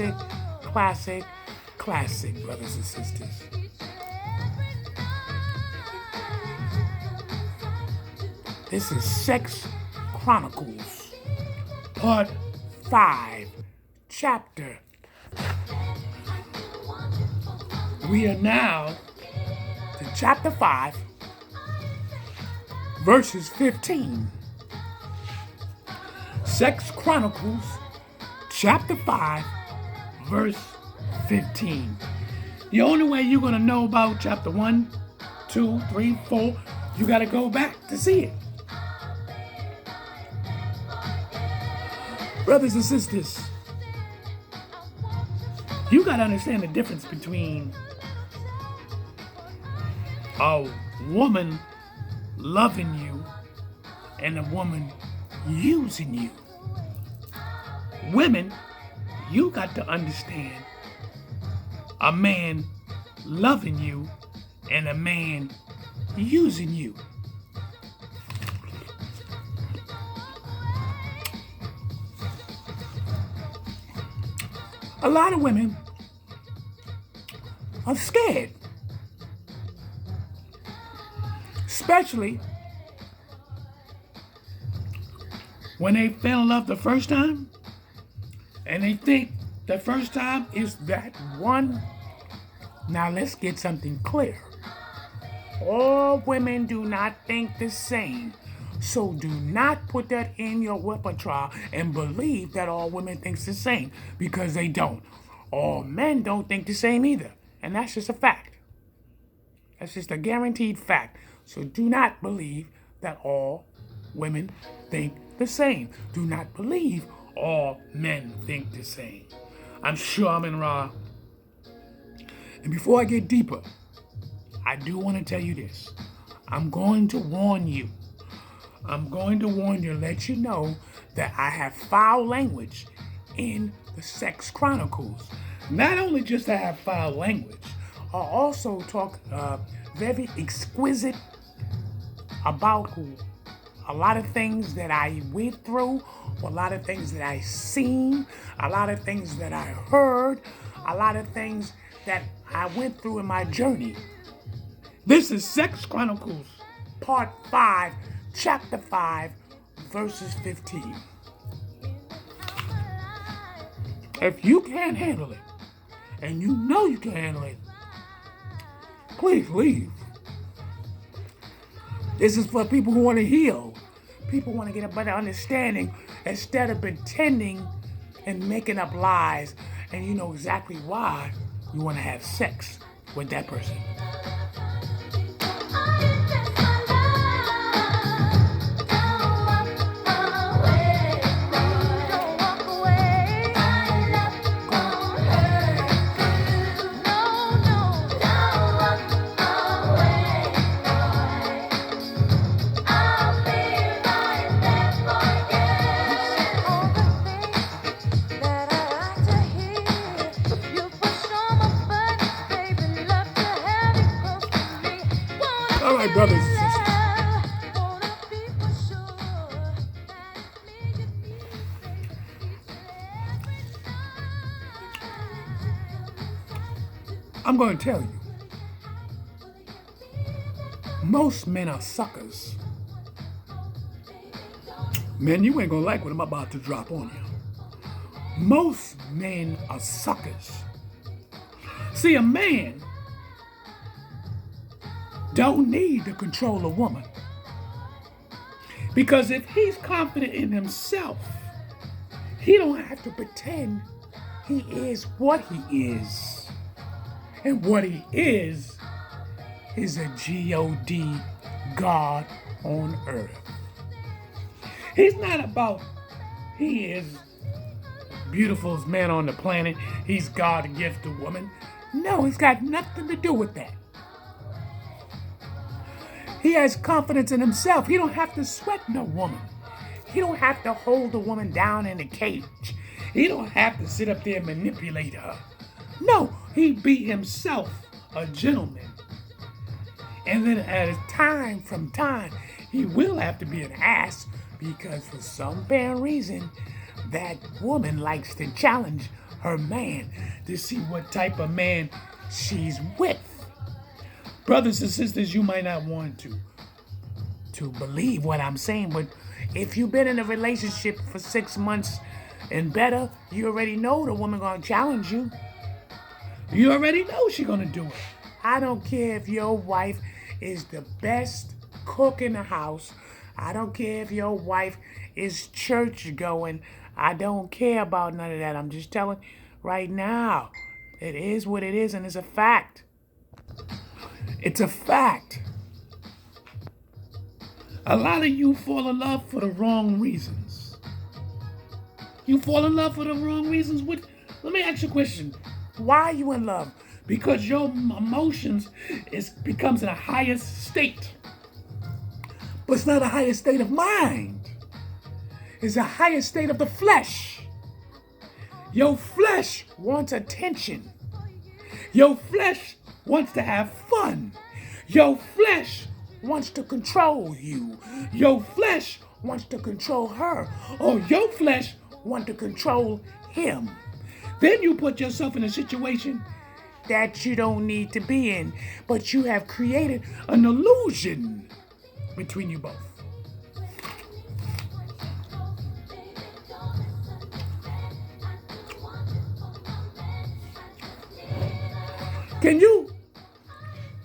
classic, classic, classic, brothers and sisters. This is Sex Chronicles, Part 5, Chapter. We are now to Chapter 5, verses 15. Sex Chronicles, Chapter 5, verse 15. The only way you're going to know about Chapter 1, 2, 3, 4, you got to go back to see it. Brothers and sisters, you got to understand the difference between a woman loving you and a woman using you. Women, you got to understand a man loving you and a man using you. A lot of women are scared, especially when they fell in love the first time and they think the first time is that one. Now let's get something clear. All women do not think the same. So do not put that in your repertoire and believe that all women think the same, because they don't. All men don't think the same either. And that's just a fact. That's just a guaranteed fact. So do not believe that all women think the same. Do not believe all men think the same. I'm sure I'm in wrong. And before I get deeper, I do want to tell you this. I'm going to warn you, let you know that I have foul language in the Sex Chronicles. Not only just I have foul language, I also talk very exquisite about a lot of things that I went through, a lot of things that I seen, a lot of things that I heard, a lot of things that I went through in my journey. This is Sex Chronicles, Part 5, Chapter 5, verses 15. If you can't handle it, and you know you can't handle it, please leave. This is for people who want to heal. People want to get a better understanding instead of pretending and making up lies, and you know exactly why you want to have sex with that person. All right, brothers and sisters. I'm going to tell you, most men are suckers. Men, you ain't going to like what I'm about to drop on you. Most men are suckers. See, a man don't need to control a woman, because if he's confident in himself, he don't have to pretend he is what he is. And what he is a G-O-D, God on earth. He's not about he is beautiful man on the planet, he's God gift to woman. No, it's got nothing to do with that. He has confidence in himself. He don't have to sweat no woman. He don't have to hold the woman down in a cage. He don't have to sit up there and manipulate her. No, he be himself a gentleman. And then at time from time, he will have to be an ass, because for some apparent reason, that woman likes to challenge her man to see what type of man she's with. Brothers and sisters, you might not want to believe what I'm saying, but if you've been in a relationship for 6 months and better, you already know the woman gonna challenge you. You already know she's gonna do it. I don't care if your wife is the best cook in the house. I don't care if your wife is church going. I don't care about none of that. I'm just telling right now. It is what it is, and it's a fact. It's a fact. A lot of you fall in love for the wrong reasons. You fall in love for the wrong reasons. Let me ask you a question. Why are you in love? Because your emotions becomes in a higher state. But it's not a higher state of mind. It's a higher state of the flesh. Your flesh wants attention. Your flesh wants to have fun. Your flesh wants to control you. Your flesh wants to control her. Or your flesh wants to control him. Then you put yourself in a situation that you don't need to be in, but you have created an illusion between you both. Can you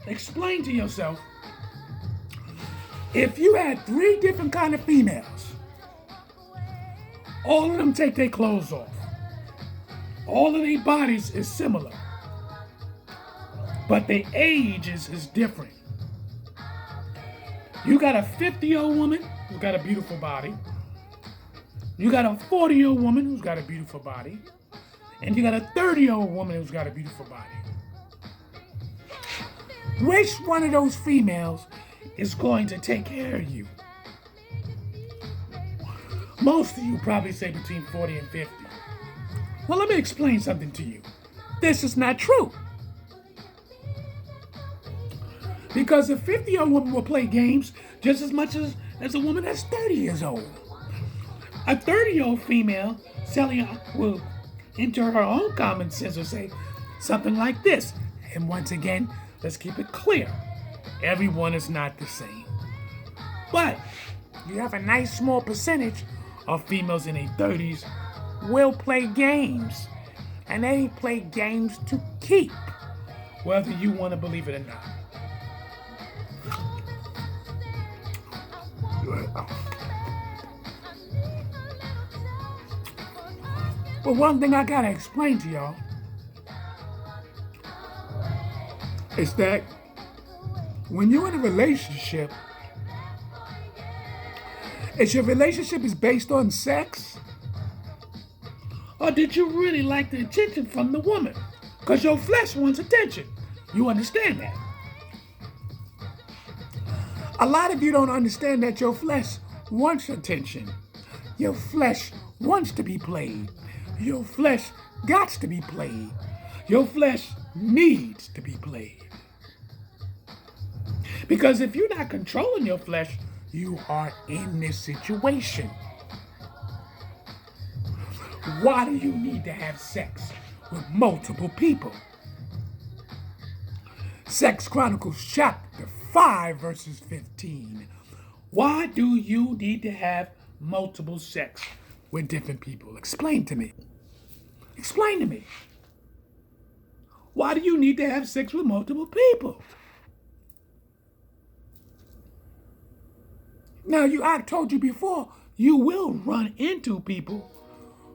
explain to yourself, if you had 3 different kind of females, all of them take their clothes off, all of their bodies is similar, but their age is different. You got a 50-year-old woman who's got a beautiful body. You got a 40-year-old woman who's got a beautiful body. And you got a 30-year-old woman who's got a beautiful body. Which one of those females is going to take care of you? Most of you probably say between 40 and 50. Well, let me explain something to you. This is not true. Because a 50-year-old woman will play games just as much as a woman that's 30 years old. A 30-year-old female will enter her own common sense or say something like this. And once again, let's keep it clear. Everyone is not the same. But you have a nice small percentage of females in their 30s will play games. And they play games to keep, whether you want to believe it or not. But one thing I gotta explain to y'all is that when you're in a relationship, is your relationship is based on sex? Or did you really like the attention from the woman? Because your flesh wants attention. You understand that? A lot of you don't understand that your flesh wants attention. Your flesh wants to be played. Your flesh got to be played. Your flesh needs to be played. Because if you're not controlling your flesh, you are in this situation. Why do you need to have sex with multiple people? Sex Chronicles chapter 5 verses 15. Why do you need to have multiple sex with different people? Explain to me. Explain to me. Why do you need to have sex with multiple people? Now, I've told you before, you will run into people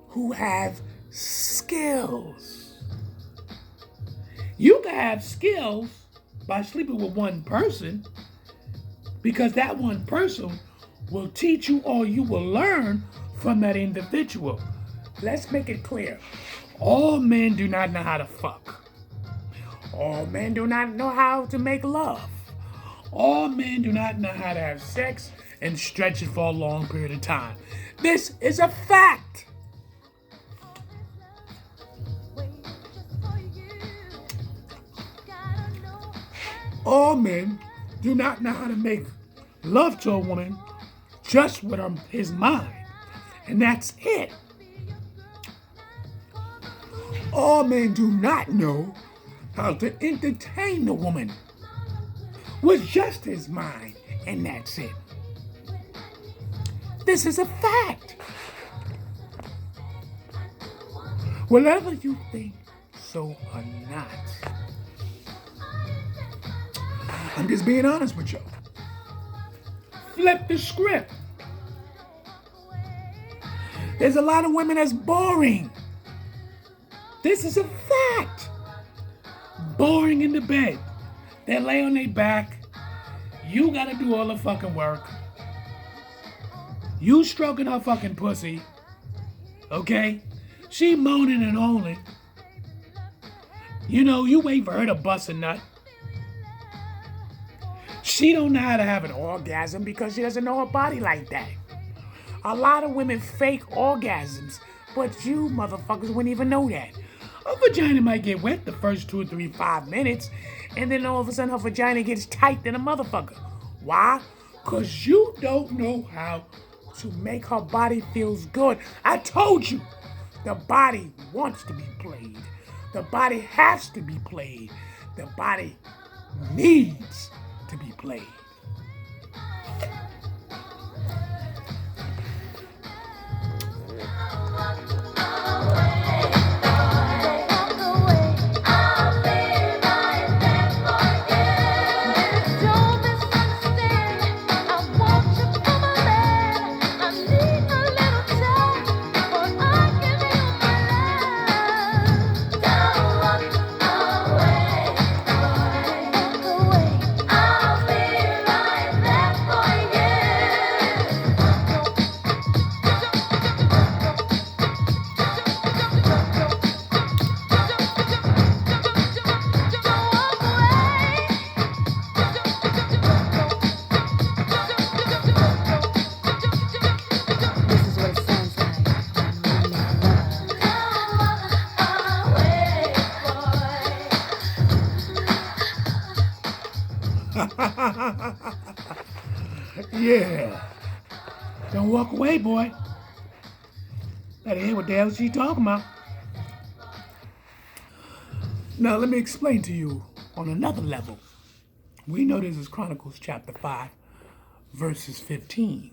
who have skills. You can have skills by sleeping with one person because that one person will teach you or you will learn from that individual. Let's make it clear. All men do not know how to fuck. All men do not know how to make love. All men do not know how to have sex and stretch it for a long period of time. This is a fact. All men do not know how to make love to a woman just with his mind. And that's it. all men do not know how to entertain the woman with just his mind, and that's it. This is a fact. Whatever you think, so or not. I'm just being honest with you. Flip the script. There's a lot of women that's boring. This is a fact. Boring in the bed. They lay on their back. You gotta do all the fucking work. You stroking her fucking pussy. Okay? She moaning and moaning. You know, you wait for her to bust a nut. She don't know how to have an orgasm because she doesn't know her body like that. A lot of women fake orgasms, but you motherfuckers wouldn't even know that. Her vagina might get wet the first 2 or 3, 5 minutes, and then all of a sudden her vagina gets tight than a motherfucker. Why? Because you don't know how to make her body feels good. I told you, the body wants to be played. The body has to be played. The body needs to be played. Yeah. Don't walk away, boy. Better hear what the hell she's talking about. Now, let me explain to you on another level. We know this is Chronicles chapter 5, verses 15.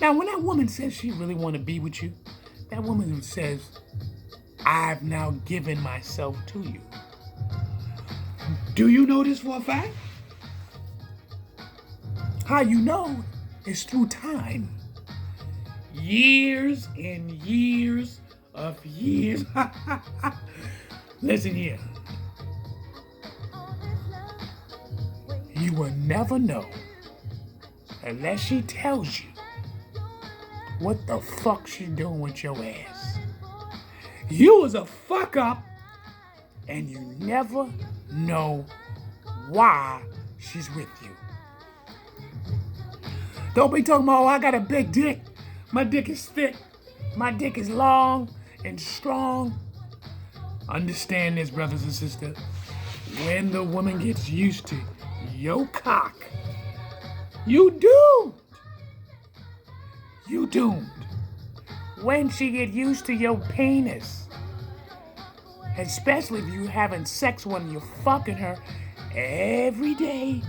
Now, when that woman says she really want to be with you, that woman who says, I've now given myself to you. Do you know this for a fact? How you know is through time. Years and years of years. Listen here. You will never know unless she tells you what the fuck she doing with your ass. You was a fuck up and you never know why she's with you. Don't be talking about, oh, I got a big dick. My dick is thick. My dick is long and strong. Understand this, brothers and sisters. When the woman gets used to your cock, you doomed. You doomed. When she get used to your penis, especially if you having sex when you're fucking her every day,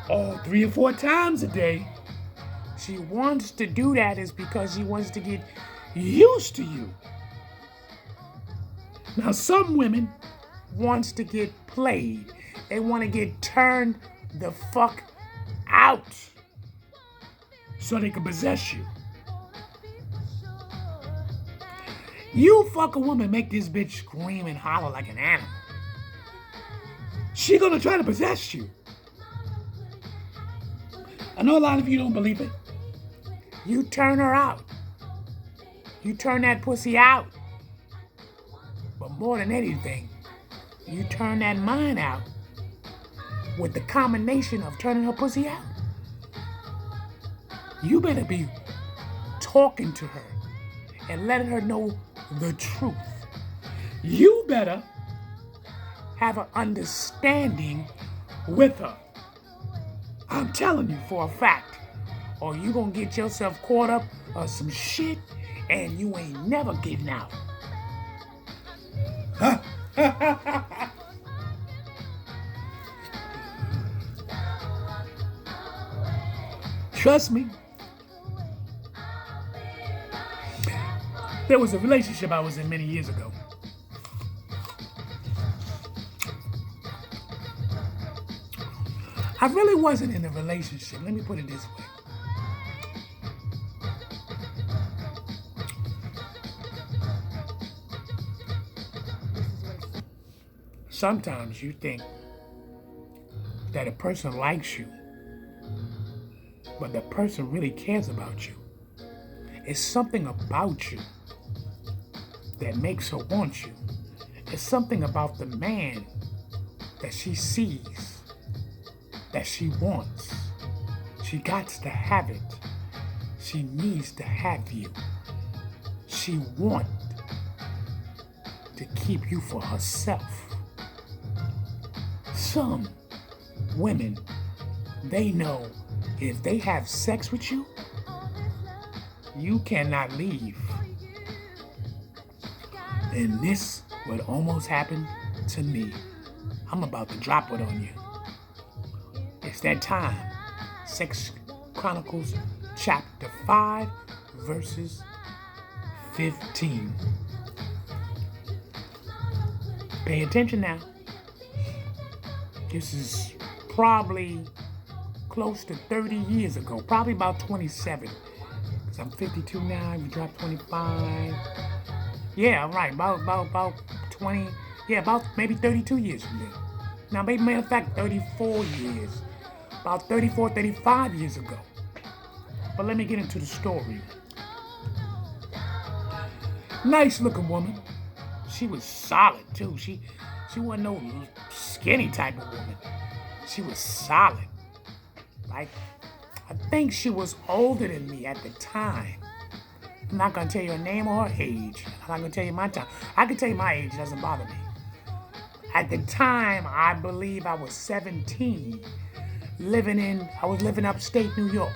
or 3 or 4 times a day, she wants to do that is because she wants to get used to you. Now, some women wants to get played. They want to get turned the fuck out so they can possess you. You fuck a woman, make this bitch scream and holler like an animal. She gonna try to possess you. I know a lot of you don't believe it. You turn her out. You turn that pussy out. But more than anything, you turn that mind out with the combination of turning her pussy out. You better be talking to her and letting her know the truth. You better have an understanding with her. I'm telling you for a fact. Or you gonna get yourself caught up on some shit and you ain't never getting out. Trust me. There was a relationship I was in many years ago. I really wasn't in a relationship. Let me put it this way. Sometimes you think that a person likes you, but the person really cares about you. It's something about you that makes her want you. It's something about the man that she sees, that she wants. She got to have it. She needs to have you. She wants to keep you for herself. Some women, they know if they have sex with you, you cannot leave. And this would almost happen to me. I'm about to drop it on you. It's that time. Sex Chronicles chapter 5, verses 15. Pay attention now. This is probably close to 30 years ago, probably about 27. Because I'm 52 now, we dropped 25. Yeah, right, about 20, yeah, about maybe 32 years from then. Now, maybe, matter of fact, 34 years. About 34, 35 years ago. But let me get into the story. Nice looking woman. She was solid, too. She wasn't no skinny type of woman. She was solid. Like, I think she was older than me at the time. I'm not going to tell you her name or her age. I'm not going to tell you my time. I can tell you my age. It doesn't bother me. At the time, I believe I was 17. I was living upstate New York.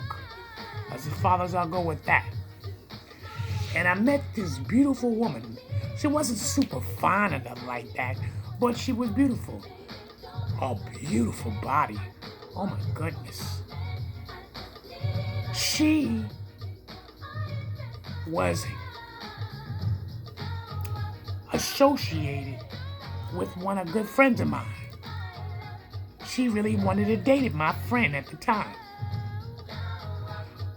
As far as I'll go with that. And I met this beautiful woman. She wasn't super fine or nothing like that, but she was beautiful. A beautiful body. Oh my goodness. She was associated with one of good friends of mine. She really wanted to date my friend at the time.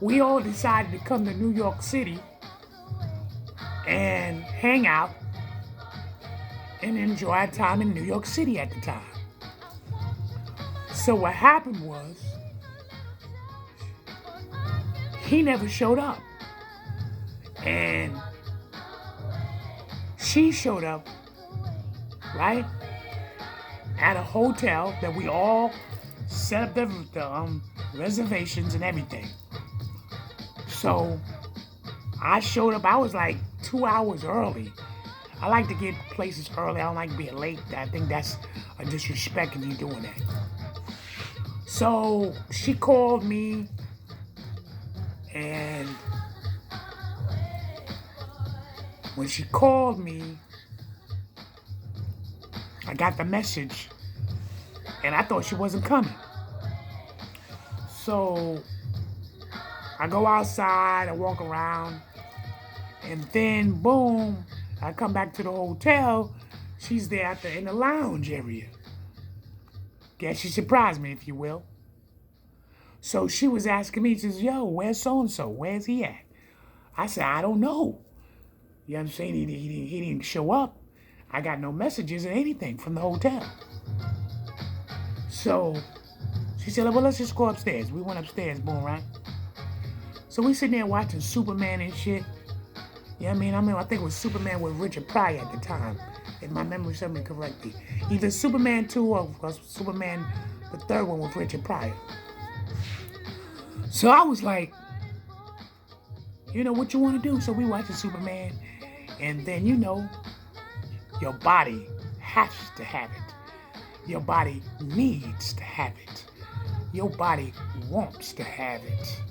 We all decided to come to New York City and hang out and enjoy our time in New York City at the time. So what happened was, he never showed up. And she showed up, right, at a hotel that we all set up the reservations and everything. So I showed up, I was like 2 hours early. I like to get places early. I don't like being late. I think that's a disrespect if you're doing that. So she called me, and when she called me, I got the message, and I thought she wasn't coming. So I go outside, I walk around, and then boom, I come back to the hotel. She's there in the lounge area. Guess she surprised me, if you will. So she was asking me, she says, yo, where's so-and-so? Where's he at? I said, I don't know. You understand? He didn't show up. I got no messages or anything from the hotel. So she said, well, let's just go upstairs. We went upstairs, boom, right? So we sitting there watching Superman and shit. You know what I mean? I think it was Superman with Richard Pryor at the time, if my memory serves me correctly. Either Superman 2 or Superman, the third one with Richard Pryor. So I was like, you know what you want to do? So we watching Superman, and then, you know, your body has to have it. Your body needs to have it. Your body wants to have it.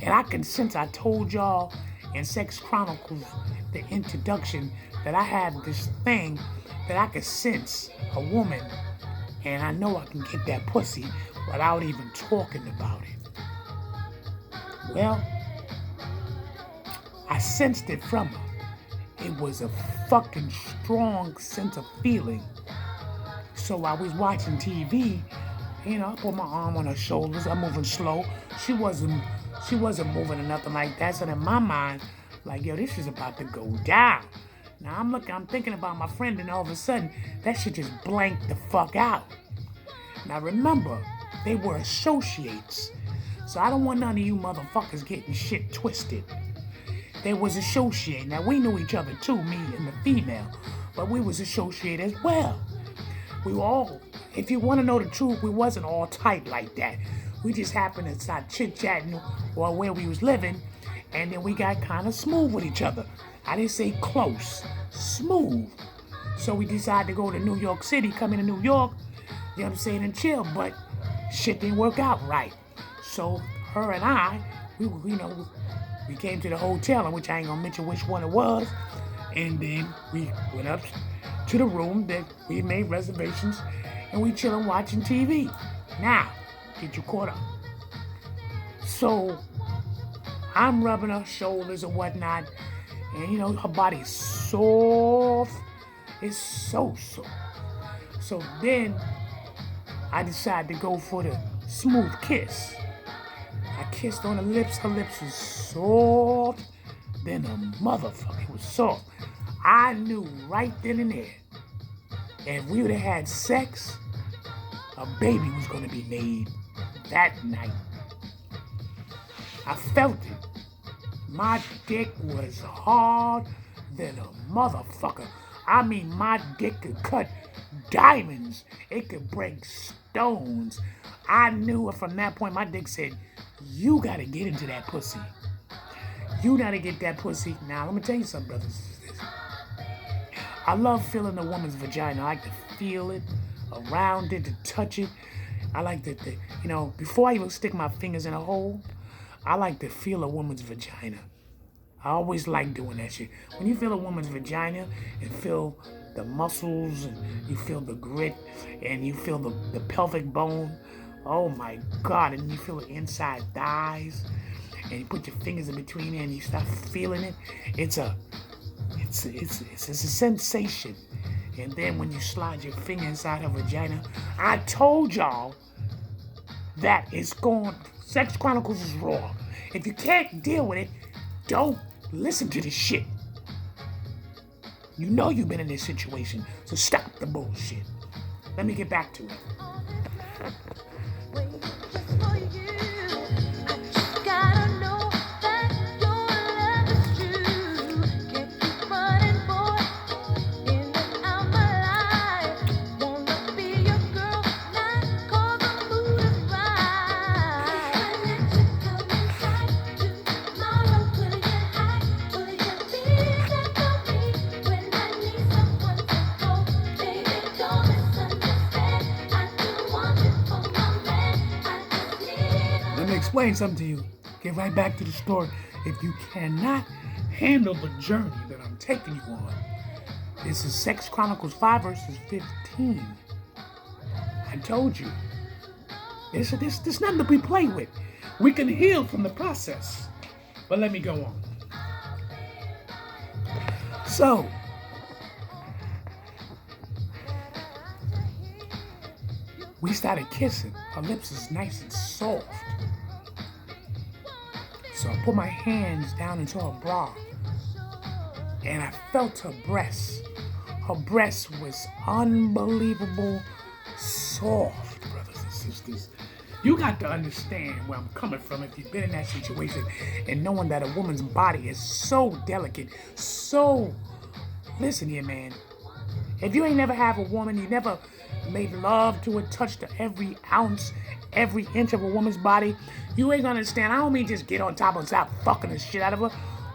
And I can sense, I told y'all in Sex Chronicles, the introduction, that I have this thing that I could sense a woman, and I know I can get that pussy without even talking about it. Well, I sensed it from her. It was a fucking strong sense of feeling. So I was watching TV, I put my arm on her shoulders. I'm moving slow. She wasn't moving or nothing like that. So in my mind, like, yo, this is about to go down. Now I'm thinking about my friend, and all of a sudden, that shit just blanked the fuck out. Now remember, they were associates. So I don't want none of you motherfuckers getting shit twisted. They was associates. Now we knew each other too, me and the female, but we was associates as well. We were all, if you want to know the truth, we wasn't all tight like that. We just happened to start chit-chatting or where we was living, and then we got kind of smooth with each other. I didn't say close, smooth. So we decided to go to New York City, come into New York, you know what I'm saying, and chill, but shit didn't work out right. So her and I, we came to the hotel, in which I ain't gonna mention which one it was, and then we went up to the room that we made reservations, and we chilling watching TV. Now, get you caught up. So I'm rubbing her shoulders and whatnot, and her body's soft. It's so soft. So then I decided to go for the smooth kiss. I kissed on her lips. Her lips was soft than a motherfucker. It was soft. I knew right then and there, if we would have had sex, a baby was going to be made that night. I felt it. My dick was hard than a motherfucker. I mean, my dick could cut diamonds. It could break stones. I knew it from that point. My dick said, you got to get into that pussy. You got to get that pussy. Now, let me tell you something, brothers and sisters. I love feeling a woman's vagina. I like to feel it, around it, to touch it. I like to, before I even stick my fingers in a hole, I like to feel a woman's vagina. I always like doing that shit. When you feel a woman's vagina and feel the muscles, and you feel the grit, and you feel the pelvic bone, oh my God, and you feel the inside thighs, and you put your fingers in between it and you start feeling it, it's a sensation. And then when you slide your finger inside her vagina, I told y'all that it's gone. Sex Chronicles is raw. If you can't deal with it, don't listen to this shit. You know you've been in this situation, so stop the bullshit. Let me get back to it. Explain something to you. Get right back to the story. If you cannot handle the journey that I'm taking you on, this is Sex Chronicles 5 verses 15. I told you. There's nothing to be played with. We can heal from the process. But let me go on. So, we started kissing. Her lips is nice and soft. So I put my hands down into her bra, and I felt her breast. Her breast was unbelievable soft, brothers and sisters. You got to understand where I'm coming from if you've been in that situation and knowing that a woman's body is so delicate, so... Listen here, man. If you ain't never have a woman, you never made love to her, touched her every ounce, every inch of a woman's body, you ain't gonna understand. I don't mean just get on top and stop fucking the shit out of her.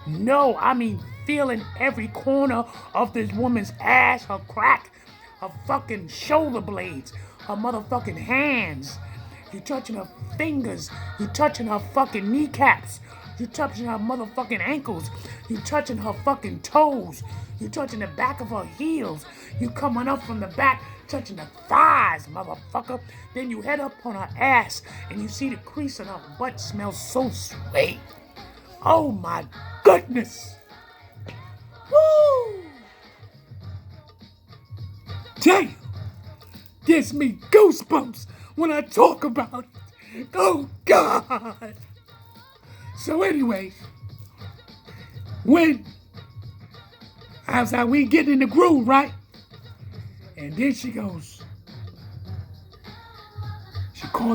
No, I mean feeling every corner of this woman's ass, her crack, her fucking shoulder blades, her motherfucking hands. You touching her fingers, you touching her fucking kneecaps, You touching her motherfucking ankles. You touching her fucking toes. You touching the back of her heels. You coming up from the back, touching the thighs, motherfucker. Then you head up on her ass, and you see the crease in her butt smells so sweet. Oh my goodness. Woo! Damn. Gives me goosebumps when I talk about it. Oh God. So anyway, we get in the groove, right? And then she calls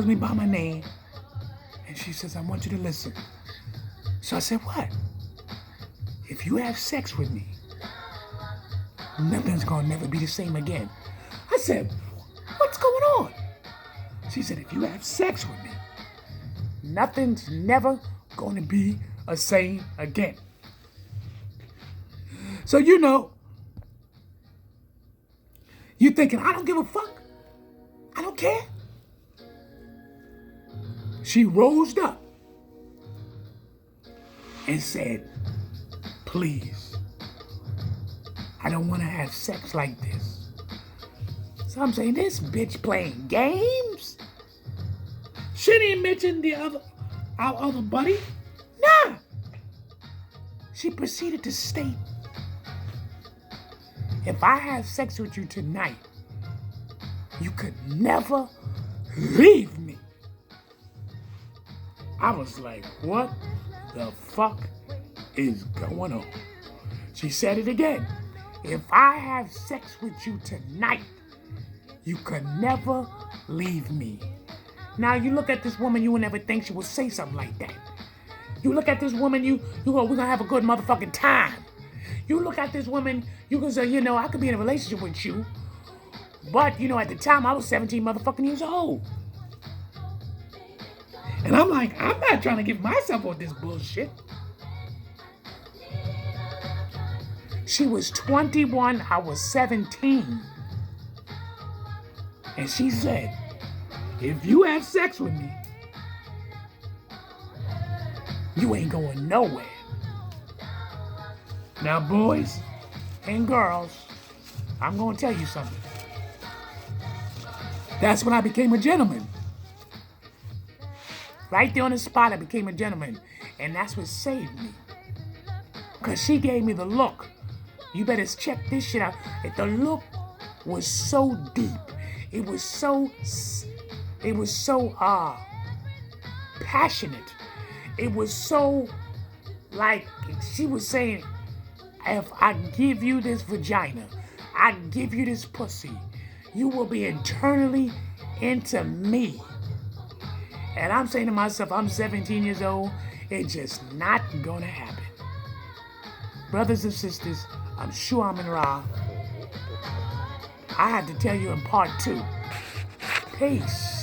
me by my name, and she says, I want you to listen. So I said, what? If you have sex with me, nothing's gonna never be the same again. I said, what's going on? She said, if you have sex with me, nothing's never gonna be the same again. So you thinking, I don't give a fuck. I don't care. She rose up and said, please, I don't want to have sex like this. So I'm saying, this bitch playing games? She didn't mention our other buddy. Nah. She proceeded to state, if I have sex with you tonight, you could never leave me. I was like, what the fuck is going on? She said it again. If I have sex with you tonight, you could never leave me. Now you look at this woman, you would never think she would say something like that. You look at this woman, you go, we're gonna have a good motherfucking time. You look at this woman, you can say, I could be in a relationship with you. But, at the time, I was 17 motherfucking years old. And I'm like, I'm not trying to give myself on this bullshit. She was 21, I was 17. And she said, if you have sex with me, you ain't going nowhere. Now, boys and girls, I'm going to tell you something. That's when I became a gentleman. Right there on the spot, I became a gentleman. And that's what saved me. Because she gave me the look. You better check this shit out. The look was so deep. It was so passionate. It was so, like, she was saying, if I give you this vagina, I give you this pussy, you will be eternally into me. And I'm saying to myself, I'm 17 years old, it's just not gonna happen. Brothers and sisters, I'm sure I'm in Ra. I had to tell you in part 2. Peace.